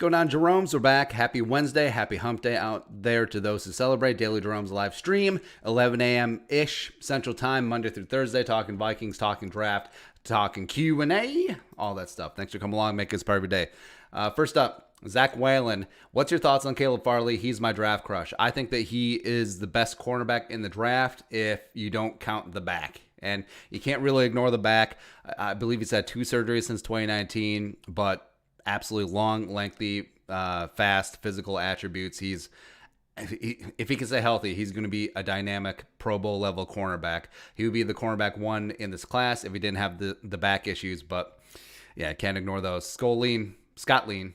going on, Jeromes? We're back. Happy Wednesday. Happy hump day out there to those who celebrate. Daily Jeromes live stream, 11 a.m.-ish Central Time, Monday through Thursday, talking Vikings, talking draft, talking Q&A, all that stuff. Thanks for coming along. Make this part of your day. First up, Zach Whalen. What's your thoughts on Caleb Farley? He's my draft crush. I think that he is the best cornerback in the draft if you don't count the back. And you can't really ignore the back. I believe he's had 2 surgeries since 2019, but absolutely long, lengthy, fast, physical attributes. If he can stay healthy, he's going to be a dynamic Pro Bowl level cornerback. He would be the cornerback 1 in this class if he didn't have the back issues. But yeah, can't ignore those. Scott Lean.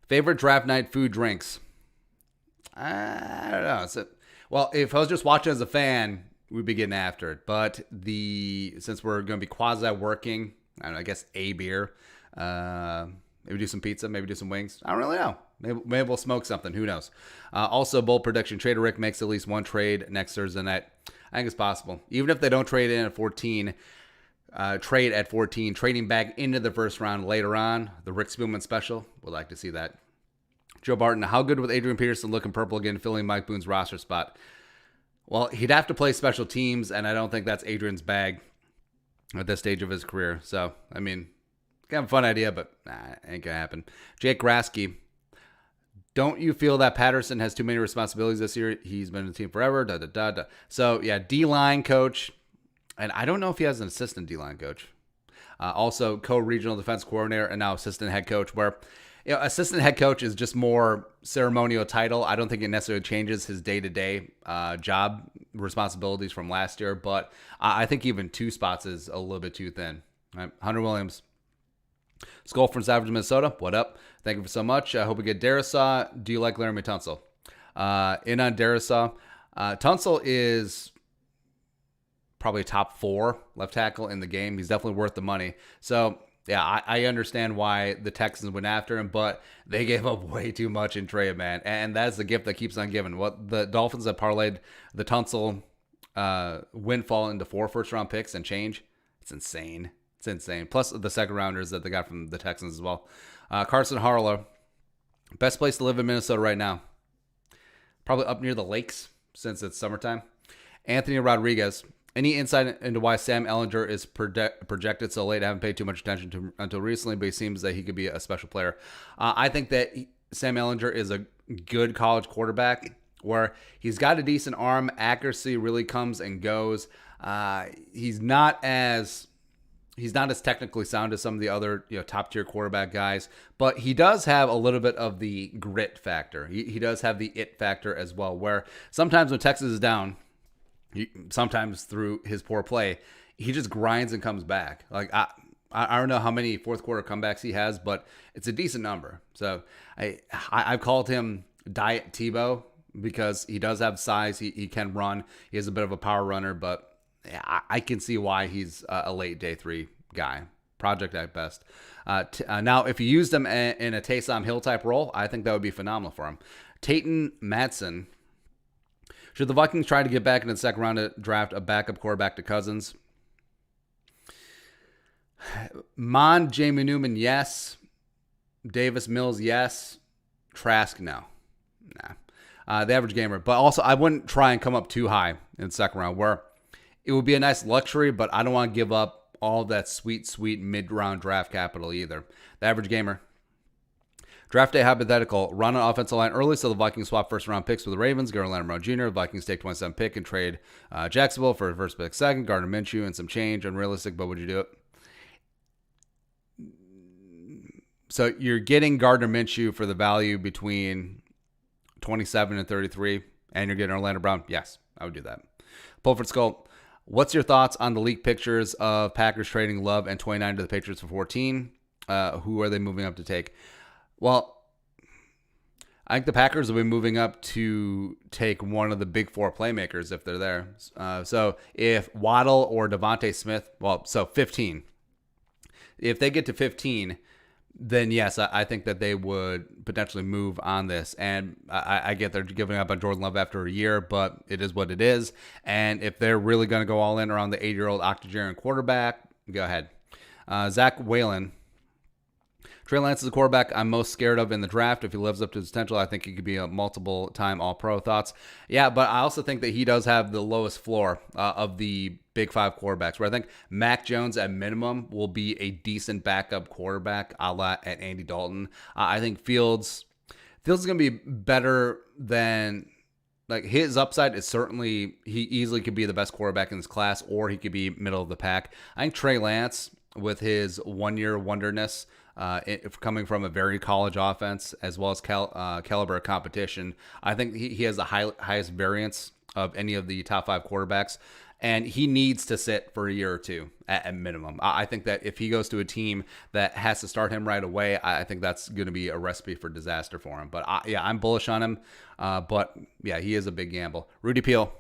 Favorite draft night food drinks? I don't know. Well, if I was just watching as a fan, we'd be getting after it. But since we're going to be quasi working, I don't know, I guess a beer. Maybe do some pizza, maybe do some wings. I don't really know. Maybe we'll smoke something. Who knows? Also, bold prediction. Trader Rick makes at least 1 trade next Thursday night. I think it's possible. Even if they don't trade in at 14, trade at 14, trading back into the first round later on, the Rick Spielman special. Would like to see that. Joe Barton, how good with Adrian Peterson looking purple again, filling Mike Boone's roster spot? Well, he'd have to play special teams, and I don't think that's Adrian's bag at this stage of his career. So, I mean, kind of a fun idea, but ain't gonna happen. Jake Grasky, don't you feel that Patterson has too many responsibilities this year? He's been in the team forever. So yeah, D-line coach, and I don't know if he has an assistant D-line coach. Also, co-regional defense coordinator and now assistant head coach. Where assistant head coach is just more ceremonial title. I don't think it necessarily changes his day-to-day job responsibilities from last year, but I think even 2 spots is a little bit too thin. Right? Hunter Williams. Skull from Savage, Minnesota. What up? Thank you so much. I hope we get Darisaw. Do you like Laramie Tunsil? In on Darisaw. Tunsil is probably top 4 left tackle in the game. He's definitely worth the money. So, yeah, I understand why the Texans went after him, but they gave up way too much in trade, man. And that's the gift that keeps on giving. What the Dolphins have parlayed the Tunsil windfall into 4 first-round picks and change. It's insane. It's insane. Plus the second rounders that they got from the Texans as well. Carson Harlow, best place to live in Minnesota right now. Probably up near the lakes since it's summertime. Anthony Rodriguez, any insight into why Sam Ehlinger is projected so late? I haven't paid too much attention to him until recently, but he seems that he could be a special player. I think that Sam Ehlinger is a good college quarterback where he's got a decent arm. Accuracy really comes and goes. He's not as technically sound as some of the other top tier quarterback guys, but he does have a little bit of the grit factor. He does have the it factor as well, where sometimes when Texas is down, sometimes through his poor play, he just grinds and comes back. Like I don't know how many fourth quarter comebacks he has, but it's a decent number. So I've called him Diet Tebow because he does have size. He can run. He has a bit of a power runner, but I can see why he's a late day 3 guy. Project at best. Now, if you used him in a Taysom Hill type role, I think that would be phenomenal for him. Tayton Matson. Should the Vikings try to get back in the second round to draft a backup quarterback to Cousins? Jamie Newman, yes. Davis Mills, yes. Trask, no. Nah. The average gamer. But also, I wouldn't try and come up too high in the second round, where it would be a nice luxury, but I don't want to give up all that sweet mid-round draft capital either. The average gamer. Draft day hypothetical. Run an offensive line early so the Vikings swap first-round picks with the Ravens. Gardner Lamar Jr. The Vikings take 27 pick and trade Jacksonville for first pick second. Gardner Minshew and some change. Unrealistic, but would you do it? So you're getting Gardner Minshew for the value between 27 and 33, and you're getting Orlando Brown? Yes, I would do that. Pulford Skull. What's your thoughts on the leaked pictures of Packers trading Love and 29 to the Patriots for 14? Who are they moving up to take? Well, I think the Packers will be moving up to take one of the big 4 playmakers if they're there. So if Waddle or Devontae Smith, 15. If they get to 15, then yes, I think that they would potentially move on this. And I get they're giving up on Jordan Love after a year, but it is what it is. And if they're really going to go all in around the 8-year-old octogenarian quarterback, go ahead. Zach Whalen. Trey Lance is a quarterback I'm most scared of in the draft. If he lives up to his potential, I think he could be a multiple-time All-Pro. Thoughts? Yeah, but I also think that he does have the lowest floor of the Big Five quarterbacks, where I think Mac Jones at minimum will be a decent backup quarterback a la at Andy Dalton. I think Fields is going to be better than... Like, his upside is certainly, he easily could be the best quarterback in this class, or he could be middle of the pack. I think Trey Lance, with his one-year wonderness, coming from a very college offense, as well as caliber of competition, I think he has the highest variance of any of the top 5 quarterbacks. And he needs to sit for a year or two at minimum. I think that if he goes to a team that has to start him right away, I think that's going to be a recipe for disaster for him. But I'm bullish on him. But yeah, he is a big gamble. Rudy Peel,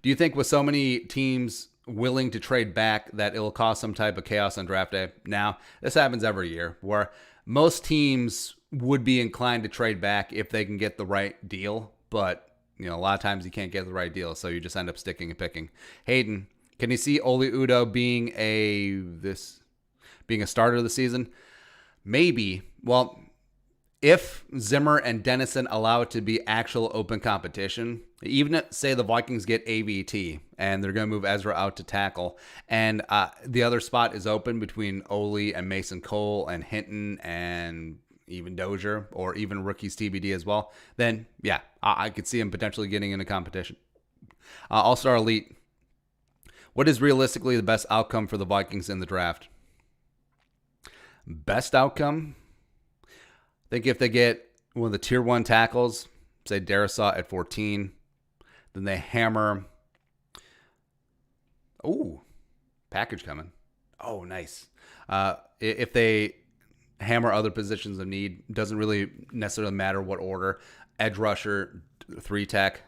do you think with so many teams willing to trade back that it'll cause some type of chaos on draft day? Now, this happens every year where most teams would be inclined to trade back if they can get the right deal. But a lot of times you can't get the right deal, so you just end up sticking and picking. Hayden, can you see Oli Udoh being a starter of the season? Maybe. Well, if Zimmer and Dennison allow it to be actual open competition, even if, say, the Vikings get AVT and they're going to move Ezra out to tackle, and the other spot is open between Oli and Mason Cole and Hinton and even Dozier, or even rookies TBD as well, then yeah, I could see him potentially getting into competition. All-Star Elite. What is realistically the best outcome for the Vikings in the draft? Best outcome? I think if they get one of the tier 1 tackles, say Darisaw at 14, then they hammer... Ooh, package coming. Oh, nice. If they hammer other positions of need, doesn't really necessarily matter what order. Edge rusher, 3-tech,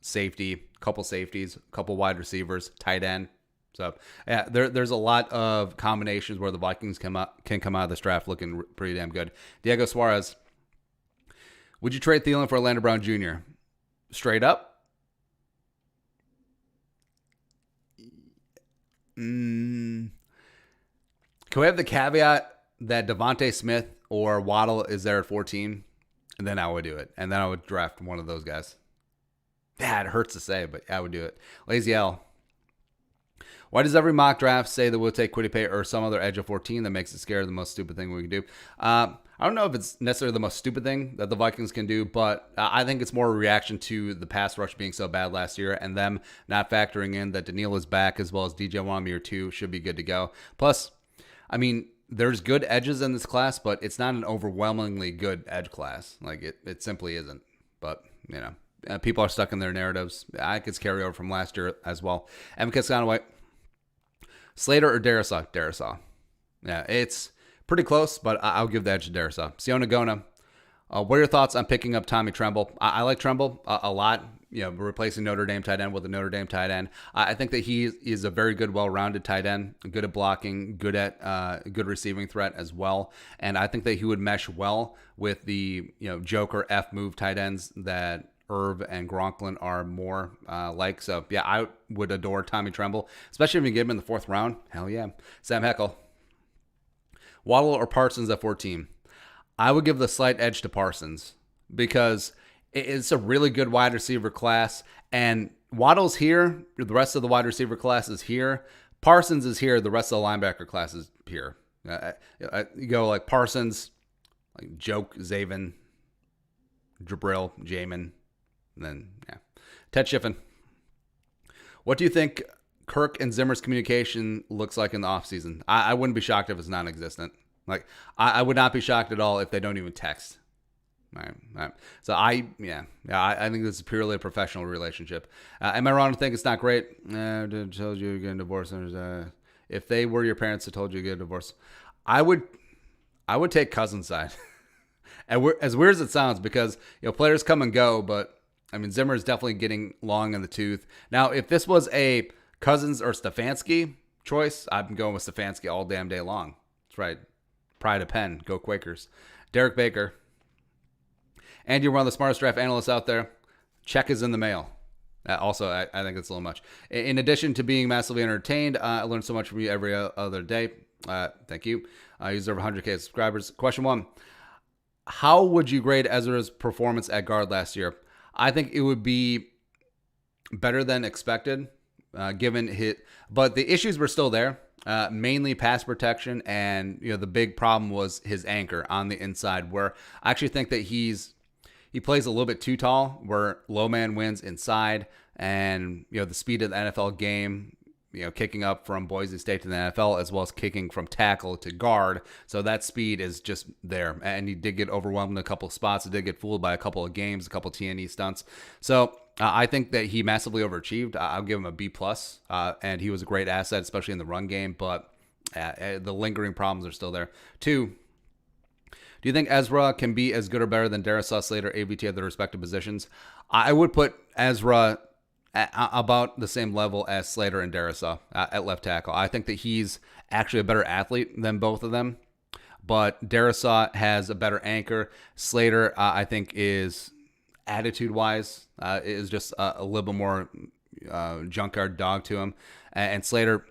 safety, couple safeties, couple wide receivers, tight end. So yeah, there's a lot of combinations where the Vikings can come out of this draft looking pretty damn good. Diego Suarez, would you trade Thielen for Orlando Brown Jr.? Straight up? Can we have the caveat that Devontae Smith or Waddle is there at 14, and then I would do it. And then I would draft one of those guys. Yeah, it hurts to say, but I would do it. Lazy L. Why does every mock draft say that we'll take Kwity Paye or some other edge of 14 that makes it scary? The most stupid thing we can do. I don't know if it's necessarily the most stupid thing that the Vikings can do, but I think it's more a reaction to the pass rush being so bad last year and them not factoring in that Daniil is back, as well as DJ Wamir 2 should be good to go. Plus, I mean, there's good edges in this class, but it's not an overwhelmingly good edge class. Like, it simply isn't. But, people are stuck in their narratives. I could carry over from last year as well. Evan Kiskanaway, Slater or Darisaw? Darisaw. Yeah, it's pretty close, but I'll give the edge to Darisaw. Siona Gona, what are your thoughts on picking up Tommy Tremble? I like Tremble a lot. Replacing Notre Dame tight end with a Notre Dame tight end. I think that he is a very good, well-rounded tight end, good at blocking, good at good receiving threat as well. And I think that he would mesh well with the Joker F move tight ends that Irv and Gronklin are more like. So yeah, I would adore Tommy Tremble, especially if you get him in the 4th round. Hell yeah. Sam Heckel, Waddle or Parsons at 14? I would give the slight edge to Parsons because it's a really good wide receiver class, and Waddle's here. The rest of the wide receiver class is here. Parsons is here. The rest of the linebacker class is here. You go like Parsons, like Joke, Zaven, Jabril, Jamin, and then yeah. Ted Shiffin, what do you think Kirk and Zimmer's communication looks like in the offseason? I wouldn't be shocked if it's non-existent. Like, I would not be shocked at all if they don't even text. Right. So I think this is purely a professional relationship. Am I wrong to think it's not great? I told you you're getting divorced. If they were your parents that told you to get a divorce, I would take Cousins' side. And as weird as it sounds, because players come and go, but I mean Zimmer is definitely getting long in the tooth. Now, if this was a Cousins or Stefanski choice, I'm going with Stefanski all damn day long. That's right. Pride of Penn. Go Quakers. Derek Baker. And you're one of the smartest draft analysts out there. Check is in the mail. Also, I think it's a little much. In addition to being massively entertained, I learned so much from you every other day. Thank you. You deserve 100K subscribers. Question 1. How would you grade Ezra's performance at guard last year? I think it would be better than expected, given but the issues were still there. Mainly pass protection, and the big problem was his anchor on the inside, where I actually think that he plays a little bit too tall, where low man wins inside, and the speed of the NFL game, kicking up from Boise State to the NFL, as well as kicking from tackle to guard. So that speed is just there. And he did get overwhelmed in a couple of spots. He did get fooled by a couple of games, a couple of TNE stunts. So I think that he massively overachieved. I'll give him a B+. And he was a great asset, especially in the run game. But the lingering problems are still there. 2, do you think Ezra can be as good or better than Darrisaw, Slater, AVT at their respective positions? I would put Ezra at about the same level as Slater and Darrisaw at left tackle. I think that he's actually a better athlete than both of them, but Darrisaw has a better anchor. Slater, I think, is attitude-wise, is just a little bit more junkyard dog to him. And Slater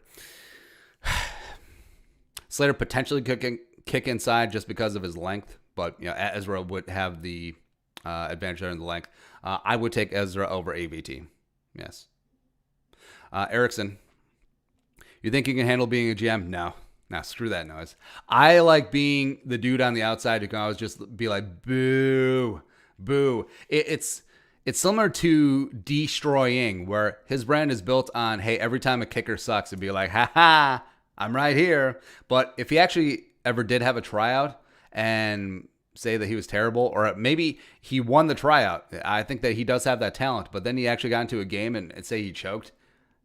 potentially could kick inside just because of his length, but Ezra would have the advantage there in the length. I would take Ezra over AVT. Yes. Erickson, you think you can handle being a GM? No. Screw that noise. I like being the dude on the outside who can always just be like, boo, boo. It's similar to destroying, where his brand is built on, hey, every time a kicker sucks, it'd be like, ha, I'm right here. But if he actually ever did have a tryout and say that he was terrible, or maybe he won the tryout, I think that he does have that talent, but then he actually got into a game and say he choked,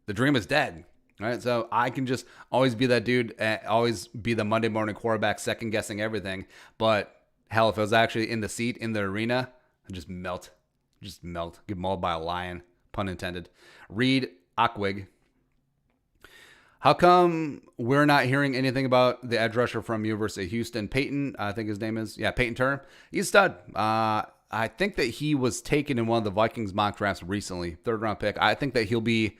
the dream is dead, right? So I can just always be that dude, always be the Monday morning quarterback, second guessing everything. But hell, if I was actually in the seat in the arena, I'd just melt, get mauled by a lion, pun intended. Reed Ockwig, how come we're not hearing anything about the edge rusher from University of Houston? Peyton, I think his name is. Yeah, Peyton Turner. He's a stud. I think that he was taken in one of the Vikings mock drafts recently, 3rd-round pick. I think that he'll be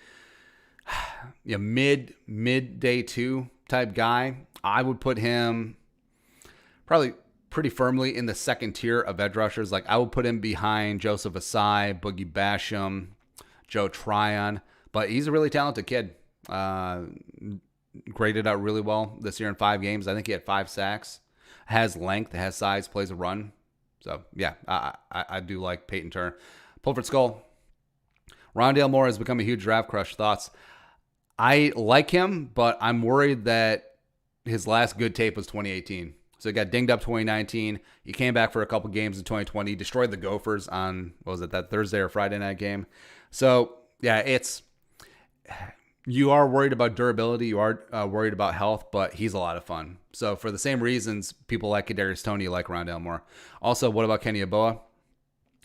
mid day 2 type guy. I would put him probably pretty firmly in the second tier of edge rushers. Like, I would put him behind Joseph Asai, Boogie Basham, Joe Tryon. But he's a really talented kid. Graded out really well this year in 5 games. I think he had 5 sacks. Has length, has size, plays a run. So, yeah, I do like Peyton Turner. Pulford Skull. Rondale Moore has become a huge draft crush. Thoughts? I like him, but I'm worried that his last good tape was 2018. So he got dinged up 2019. He came back for a couple games in 2020. Destroyed the Gophers on, that Thursday or Friday night game. So, yeah, you are worried about durability. You are worried about health, but he's a lot of fun. So for the same reasons, people like Kadarius Toney like Rondale Moore. Also, what about Kenny Yeboah?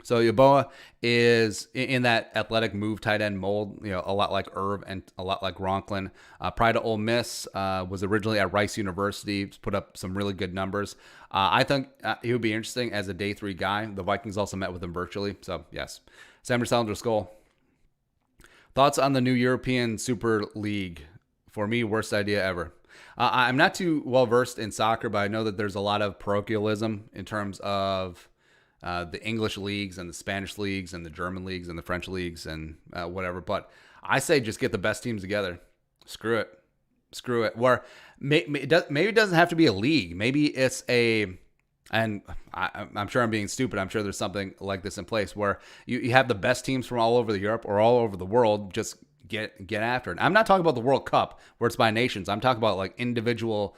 So Yeboah is in that athletic move tight end mold, a lot like Irv and a lot like Ronklin. Prior to Ole Miss, was originally at Rice University, put up some really good numbers. I think he would be interesting as a day 3 guy. The Vikings also met with him virtually. So yes. Samuel Salinger Skull. Thoughts on the new European Super League? For me, worst idea ever. I'm not too well versed in soccer, but I know that there's a lot of parochialism in terms of the English leagues and the Spanish leagues and the German leagues and the French leagues and whatever. But I say just get the best teams together. Screw it. Where maybe it doesn't have to be a league. Maybe it's and I'm sure I'm being stupid. I'm sure there's something like this in place where you have the best teams from all over Europe or all over the world just get after it. I'm not talking about the World Cup where it's by nations. I'm talking about like individual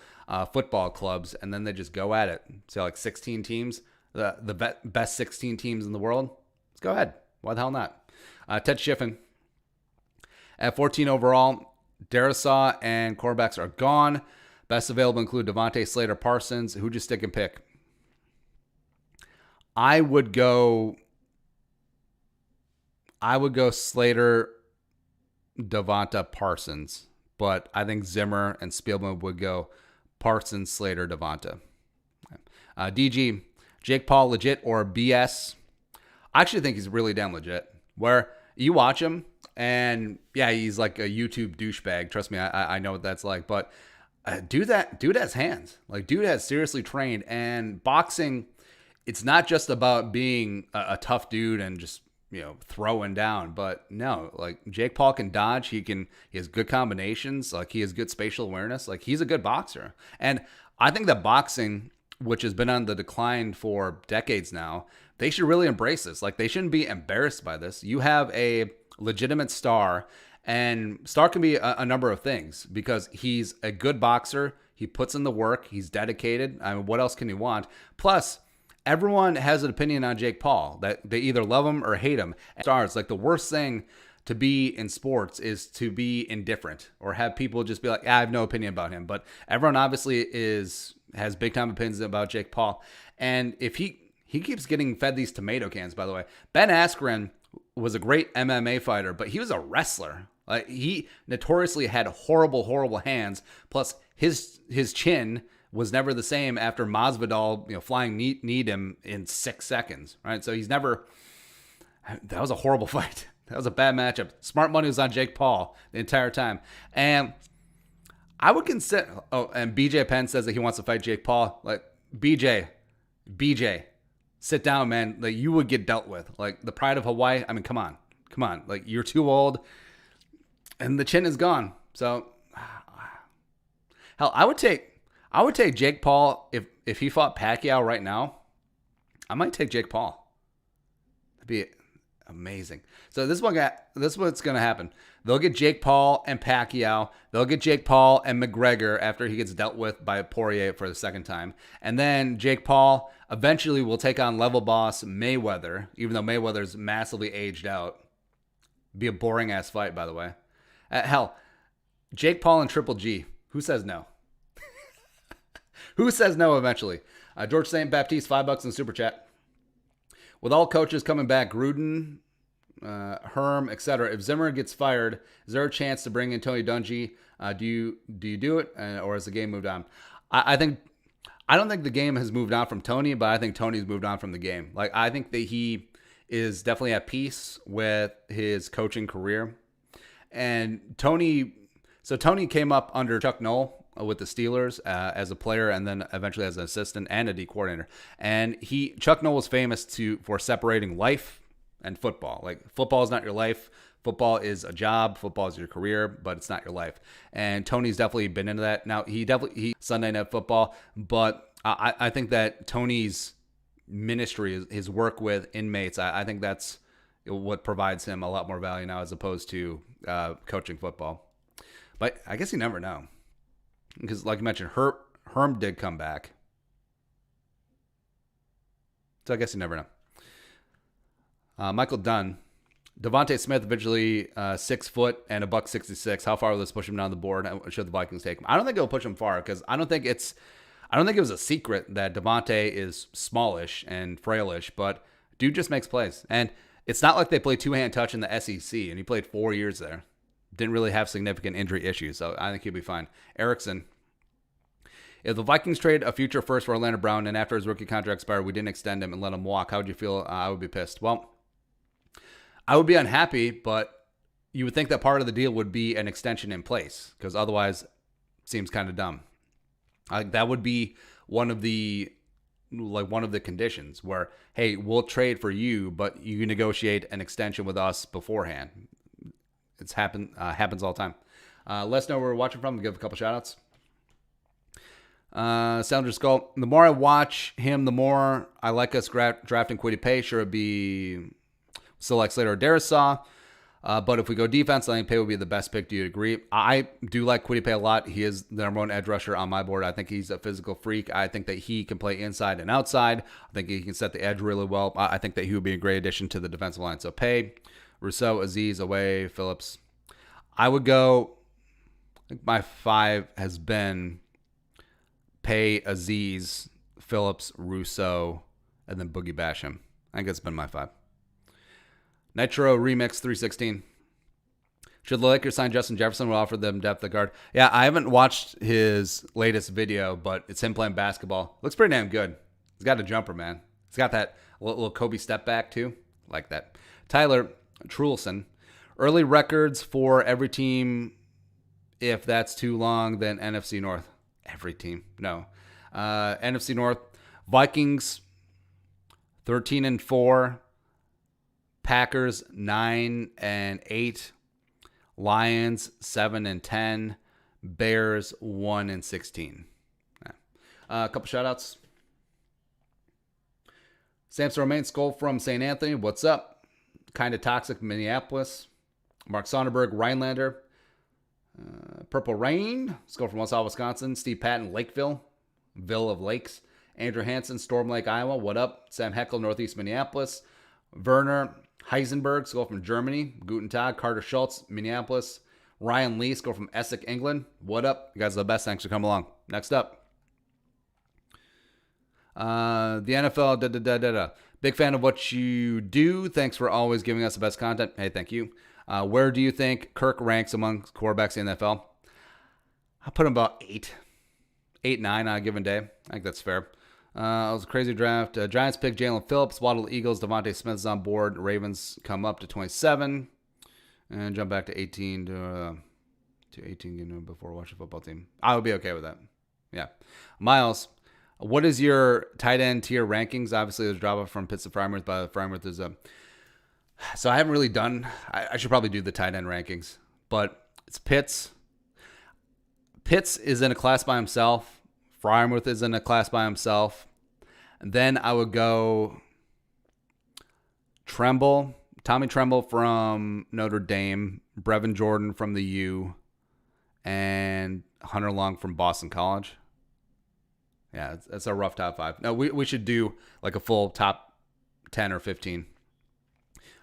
football clubs, and then they just go at it. So like 16 teams, the best 16 teams in the world. Let's go ahead. Why the hell not? Ted Schiffen. At 14 overall, Darrisaw and quarterbacks are gone. Best available include Devontae, Slater, Parsons. Who'd you stick and pick? I would go Slater, Devonta, Parsons, but I think Zimmer and Spielman would go Parsons, Slater, Devonta. DG, Jake Paul, legit or BS? I actually think he's really damn legit. Where you watch him, and yeah, he's like a YouTube douchebag. Trust me, I know what that's like. But Dude has hands. Like, dude has seriously trained. And boxing, it's not just about being a tough dude and just throwing down. But no, like Jake Paul can dodge. He has good combinations. Like, he has good spatial awareness. Like, he's a good boxer. And I think that boxing, which has been on the decline for decades now, they should really embrace this. Like, they shouldn't be embarrassed by this. You have a legitimate star, and star can be a number of things because he's a good boxer. He puts in the work. He's dedicated. I mean, what else can you want? Plus, everyone has an opinion on Jake Paul that they either love him or hate him. And stars, like, the worst thing to be in sports is to be indifferent or have people just be like, I have no opinion about him. But everyone obviously has big time opinions about Jake Paul. And if he keeps getting fed these tomato cans, by the way. Ben Askren was a great MMA fighter, but he was a wrestler. Like, he notoriously had horrible hands. Plus, his chin was never the same after Masvidal, flying kneed him in 6 seconds, right? So that was a horrible fight. That was a bad matchup. Smart money was on Jake Paul the entire time. And I would consider, and BJ Penn says that he wants to fight Jake Paul. Like, BJ, sit down, man. Like, you would get dealt with. Like, the pride of Hawaii. I mean, come on. Like, you're too old, and the chin is gone. So, hell, I would take Jake Paul if he fought Pacquiao right now. I might take Jake Paul. That'd be amazing. So this is what's gonna happen. They'll get Jake Paul and Pacquiao. They'll get Jake Paul and McGregor after he gets dealt with by Poirier for the second time. And then Jake Paul eventually will take on level boss Mayweather, even though Mayweather's massively aged out. Be a boring ass fight, by the way. Hell, Jake Paul and Triple G. Who says no? Who says no eventually? George St. Baptiste, $5 in super chat. With all coaches coming back, Gruden, Herm, etc. If Zimmer gets fired, is there a chance to bring in Tony Dungy? Do you do it, or has the game moved on? I don't think the game has moved on from Tony, but I think Tony's moved on from the game. Like, I think that he is definitely at peace with his coaching career. And Tony came up under Chuck Noll with the Steelers as a player, and then eventually as an assistant and a D coordinator. And Chuck Noll was famous for separating life and football. Like, football is not your life. Football is a job. Football is your career, but it's not your life. And Tony's definitely been into that. Now, he Sunday Night Football, but I think that Tony's ministry, his work with inmates, I think that's what provides him a lot more value now as opposed to coaching football. But I guess you never know. Because, like you mentioned, Herm did come back. So I guess you never know. Michael Dunn. Devontae Smith eventually 6 foot and a $166. How far will this push him down the board? Should the Vikings take him? I don't think it'll push him far because I don't think it was a secret that Devontae is smallish and frailish, but dude just makes plays. And it's not like they play two-hand touch in the SEC, and he played 4 years there. Didn't really have significant injury issues, so I think he'll be fine. Erickson. If the Vikings trade a future first for Orlando Brown and after his rookie contract expired, we didn't extend him and let him walk, how would you feel? I would be pissed. Well, I would be unhappy, but you would think that part of the deal would be an extension in place because otherwise it seems kind of dumb. That would be one of the conditions where, hey, we'll trade for you, but you negotiate an extension with us beforehand. It's happens all the time. Let us know where we're watching from. Give a couple shout outs. Sounder Skull. The more I watch him, the more I like us drafting Kwity Paye. Sure, it'd be select Slater or Darisaw. But if we go defense, I think Paye would be the best pick. Do you agree? I do like Kwity Paye a lot. He is the number one edge rusher on my board. I think he's a physical freak. I think that he can play inside and outside. I think he can set the edge really well. I think that he would be a great addition to the defensive line. So Paye, Rousseau, Aziz, Away, Phillips. I would go, I think my 5 has been Paye, Aziz, Phillips, Rousseau, and then Boogie Basham. I think that's been my 5. Nitro Remix 316. Should the Lakers sign Justin Jefferson? Will offer them depth at guard. Yeah, I haven't watched his latest video, but it's him playing basketball. Looks pretty damn good. He's got a jumper, man. He's got that little Kobe step back, too. Like that. Tyler Trulson. Early records for every team. If that's too long, then NFC North. every team. No. NFC North, Vikings 13-4, Packers 9-8, Lions 7-10, Bears 1-16. A couple shout outs. Samson Romain Skull from St. Anthony. What's up? Kinda Toxic, Minneapolis. Mark Sonderberg, Rhinelander. Purple Rain. Skull from Wausau, Wisconsin. Steve Patton, Lakeville. Ville of Lakes. Andrew Hansen, Storm Lake, Iowa. What up? Sam Heckel, Northeast Minneapolis. Werner Heisenberg, Skull from Germany. Guten Tag. Carter Schultz, Minneapolis. Ryan Lee, Skull from Essex, England. What up? You guys are the best. Thanks for coming along. Next up. The NFL, Big fan of what you do. Thanks for always giving us the best content. Hey, thank you. Where do you think Kirk ranks among quarterbacks in the NFL? I'll put him about 8, 9 on a given day. I think that's fair. It was a crazy draft. Giants pick Jalen Phillips. Waddle Eagles. Devontae Smith is on board. Ravens come up to 27. And jump back to 18 to 18 before watching football team. I would be okay with that. Yeah. Miles. What is your tight end tier rankings? Obviously, there's a drop off from Pitts to Frymouth, but Frymouth is a. So I haven't really done. I should probably do the tight end rankings, but it's Pitts. Pitts is in a class by himself. Frymouth is in a class by himself. And then I would go Tommy Tremble from Notre Dame, Brevin Jordan from the U, and Hunter Long from Boston College. Yeah, that's a rough top 5. No, we should do like a full top 10 or 15.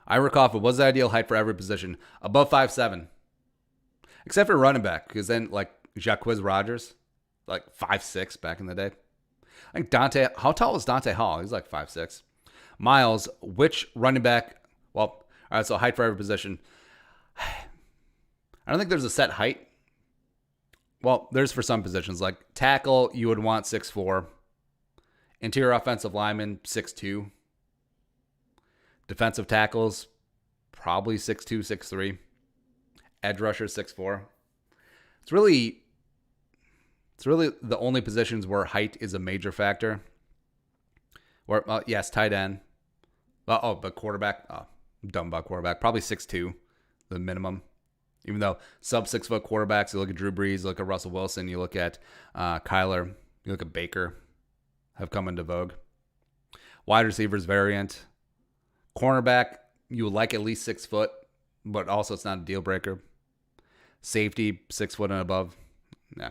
Ira Coffin, what's the ideal height for every position? Above 5'7". Except for running back, because then like Jacquizz Rodgers, like 5'6" back in the day. I think how tall is Dante Hall? He's like 5'6". Miles, which running back, well, all right, so height for every position. I don't think there's a set height. Well, there's for some positions. Like tackle, you would want 6'4". Interior offensive lineman, 6'2". Defensive tackles, probably 6'2", 6'3". Edge rusher, 6'4". It's really the only positions where height is a major factor. Or yes, tight end. But quarterback. I'm dumb about quarterback. Probably 6'2", the minimum. Even though sub 6 foot quarterbacks, you look at Drew Brees, you look at Russell Wilson, you look at Kyler, you look at Baker, have come into vogue. Wide receivers variant. Cornerback, you would like at least 6 foot, but also it's not a deal breaker. Safety, 6 foot and above. Yeah.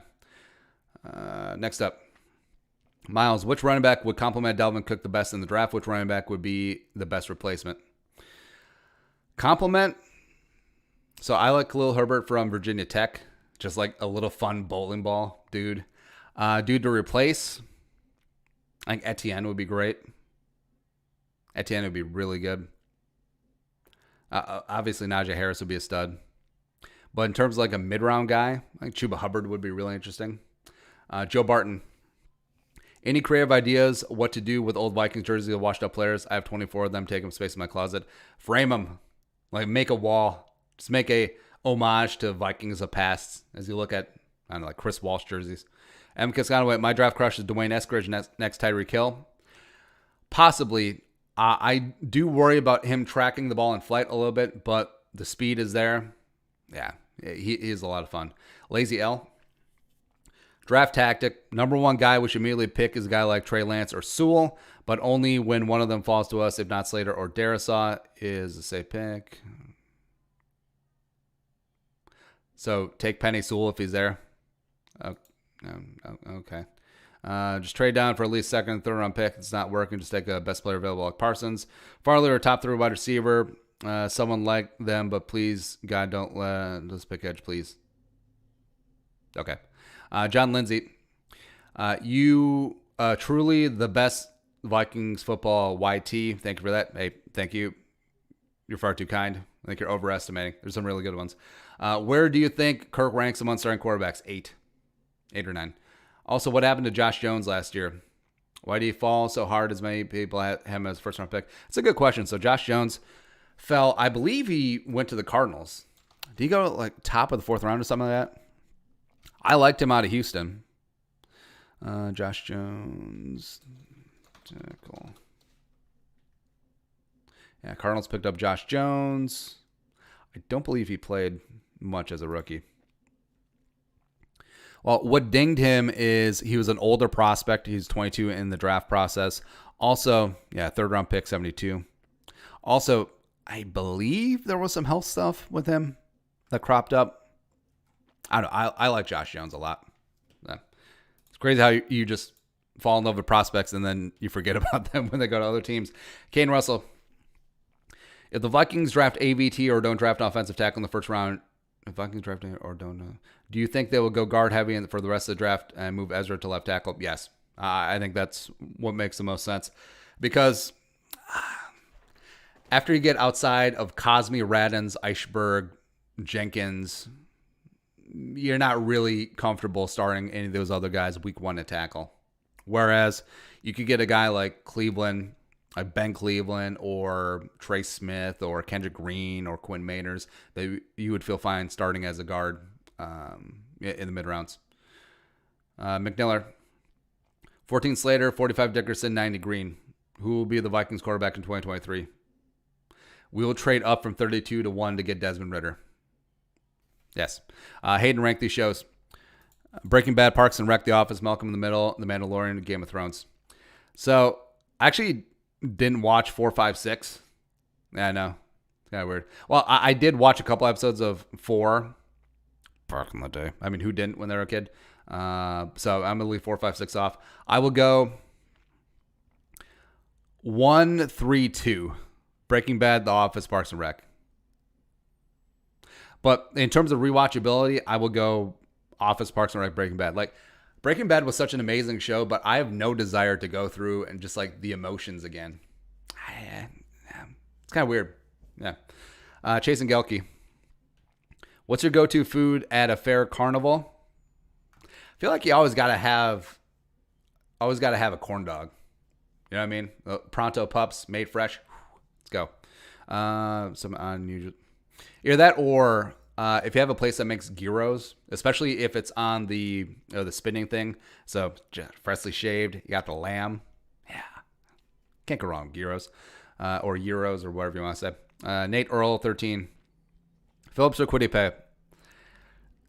Next up. Miles, which running back would complement Dalvin Cook the best in the draft? Which running back would be the best replacement? Complement. So I like Khalil Herbert from Virginia Tech. Just like a little fun bowling ball dude. Dude to replace. I think Etienne would be great. Etienne would be really good. Obviously, Najee Harris would be a stud. But in terms of like a mid-round guy, I think Chuba Hubbard would be really interesting. Joe Barton. Any creative ideas what to do with old Vikings jerseys of washed up players? I have 24 of them. Take them space in my closet. Frame them. Like make a wall. Just make a homage to Vikings of past as you look at, I don't know, like Chris Walsh jerseys. M. Kisconaway, my draft crush is Dwayne Eskridge, next Tyreek Hill. Possibly. I do worry about him tracking the ball in flight a little bit, but the speed is there. Yeah, he is a lot of fun. Lazy L. Draft tactic. Number one guy we should immediately pick is a guy like Trey Lance or Sewell, but only when one of them falls to us. If not, Slater or Darisaw is a safe pick. So take Penny Sewell if he's there. Okay. Just trade down for at least second and third round pick. It's not working. Just take a best player available like Parsons. Farley or top 3 wide receiver. Someone like them, but please, God, don't let's pick edge, please. Okay. John Lindsay. You truly the best Vikings football YT. Thank you for that. Hey, thank you. You're far too kind. I think you're overestimating. There's some really good ones. Where do you think Kirk ranks among starting quarterbacks? 8 or 9. Also, what happened to Josh Jones last year? Why did he fall so hard as many people had him as first round pick? It's a good question. So Josh Jones fell. I believe he went to the Cardinals. Did he go like top of the 4th round or something like that? I liked him out of Houston. Josh Jones. Tackle. Yeah, Cardinals picked up Josh Jones. I don't believe he played much as a rookie. Well, what dinged him is he was an older prospect. He's 22 in the draft process. Also, yeah, third round pick, 72. Also, I believe there was some health stuff with him that cropped up. I don't know. I like Josh Jones a lot. It's crazy how you just fall in love with prospects and then you forget about them when they go to other teams. Kane Russell. If the Vikings draft AVT or don't draft an offensive tackle in the first round, if Vikings draft or don't know, do you think they will go guard heavy for the rest of the draft and move Ezra to left tackle? Yes. I think that's what makes the most sense. Because after you get outside of Cosme, Radens, Eichberg, Jenkins, you're not really comfortable starting any of those other guys week one at tackle. Whereas you could get a guy like Cleveland, like Ben Cleveland or Trey Smith or Kendrick Green or Quinn Mayners that you would feel fine starting as a guard in the mid-rounds. McNiller, 14 Slater, 45 Dickerson, 90 Green. Who will be the Vikings quarterback in 2023? We will trade up from 32 to 1 to get Desmond Ridder. Yes. Hayden ranked these shows. Breaking Bad, Parks and Rec, The Office, Malcolm in the Middle, The Mandalorian, Game of Thrones. So, I actually didn't watch 4, 5, 6. Yeah, I know. It's kind of weird. Well, I did watch a couple episodes of 4 back in the day. I mean, who didn't when they were a kid? So I'm going to leave 4, 5, 6 off. I will go 1, 3, 2. Breaking Bad, The Office, Parks and Rec. But in terms of rewatchability, I will go Office, Parks and Rec, Breaking Bad. Like, Breaking Bad was such an amazing show, but I have no desire to go through and just like the emotions again. It's kind of weird. Yeah. Chase and Gelke. What's your go-to food at a fair carnival? I feel like you always gotta have a corn dog. You know what I mean? Pronto pups made fresh. Let's go. Some unusual. Either that or if you have a place that makes gyros, especially if it's on the spinning thing, so just freshly shaved, you got the lamb. Yeah, can't go wrong with gyros or euros or whatever you want to say. Nate Earl, 13. Phillips or Quiddy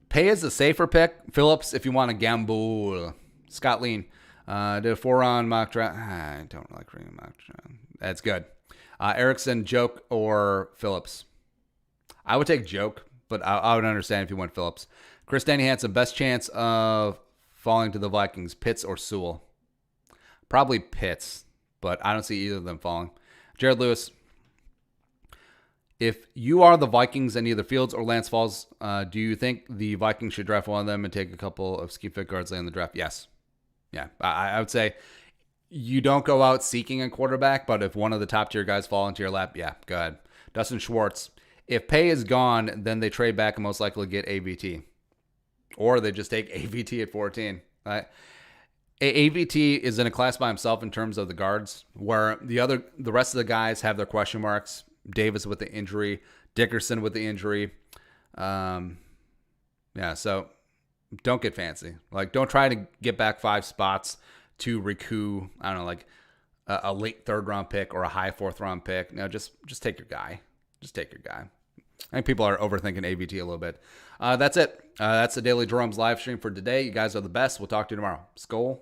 Pay is the safer pick. Phillips if you want to gamble. Scott Lean did a 4-round mock draft. I don't like reading mock draft. That's good. Erickson, Joke, or Phillips. I would take Joke, but I would understand if you went Phillips. Chris Danny Hansen, best chance of falling to the Vikings, Pitts or Sewell? Probably Pitts, but I don't see either of them falling. Jared Lewis, if you are the Vikings and either Fields or Lance falls, do you think the Vikings should draft one of them and take a couple of scheme fit guards late in the draft? Yes. Yeah, I would say you don't go out seeking a quarterback, but if one of the top tier guys fall into your lap, yeah, go ahead. Dustin Schwartz. If Pay is gone, then they trade back and most likely get AVT. Or they just take AVT at 14. Right? AVT is in a class by himself in terms of the guards, where the rest of the guys have their question marks. Davis with the injury, Dickerson with the injury. Yeah, so don't get fancy. Like, don't try to get back 5 spots to recoup, I don't know, like a late 3rd round pick or a high 4th round pick. No, just take your guy. Just take your guy. I think people are overthinking AVT a little bit. That's it. That's the Daily Jerome's live stream for today. You guys are the best. We'll talk to you tomorrow. Skol.